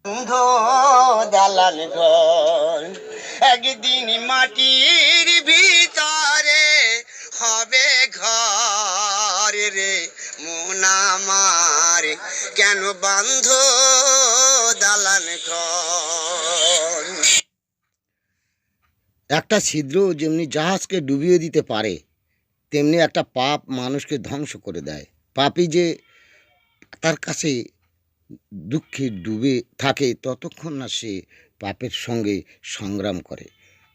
ধো দালান ঘর একদিন মাটির ভিতরে হবে ঘর রে মন আমার কেন বান্ধ দালান ঘর। একটা ছিদ্র যেমনি জাহাজকে ডুবিয়ে দিতে পারে, তেমনি একটা পাপ মানুষকে ধ্বংস করে দেয়। পাপী যে তার কাছে দুঃখে ডুবে থাকে ততক্ষণ না সে পাপের সঙ্গে সংগ্রাম করে,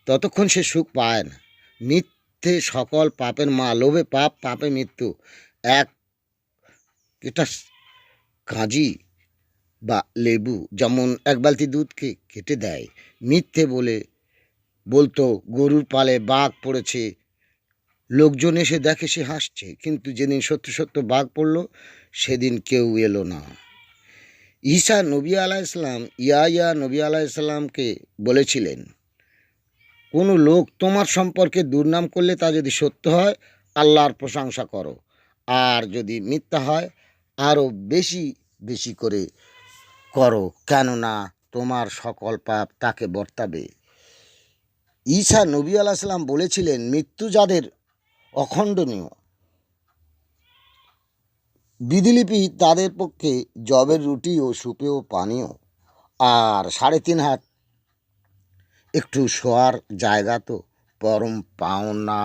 ততক্ষণ সে সুখ পায় না। মিথ্যে সকল পাপের মা, লোভে পাপ, পাপে মৃত্যু। এটা কাঁজি বা লেবু যেমন এক বালতি দুধকে কেটে দেয়। মিথ্যে বলতো গরুর পালে বাঘ পড়েছে, লোকজন এসে দেখে সে হাসছে, কিন্তু যেদিন সত্য সত্য বাঘ পড়ল সেদিন কেউ এলো না। ঈসা নবী আলাইহিসসালাম ইয়াহইয়া নবী আলাইহিসসালামকে বলেছিলেন, কোনো লোক তোমার সম্পর্কে দুর্নাম করলে তা যদি সত্য হয় আল্লাহর প্রশংসা করো, আর যদি মিথ্যা হয় আরও বেশি বেশি করে করো, কেননা তোমার সকল পাপ তাকে বর্তাবে। ঈসা নবী আলাইহিসসালাম বলেছিলেন, মৃত্যু যাদের অখণ্ডনীয় বিধিলিপি তাদের পক্ষে জবের রুটি ও সুপেয় পানীয়, আর 3.5 হাত একটু শোয়ার জায়গা তো পরম পাওনা।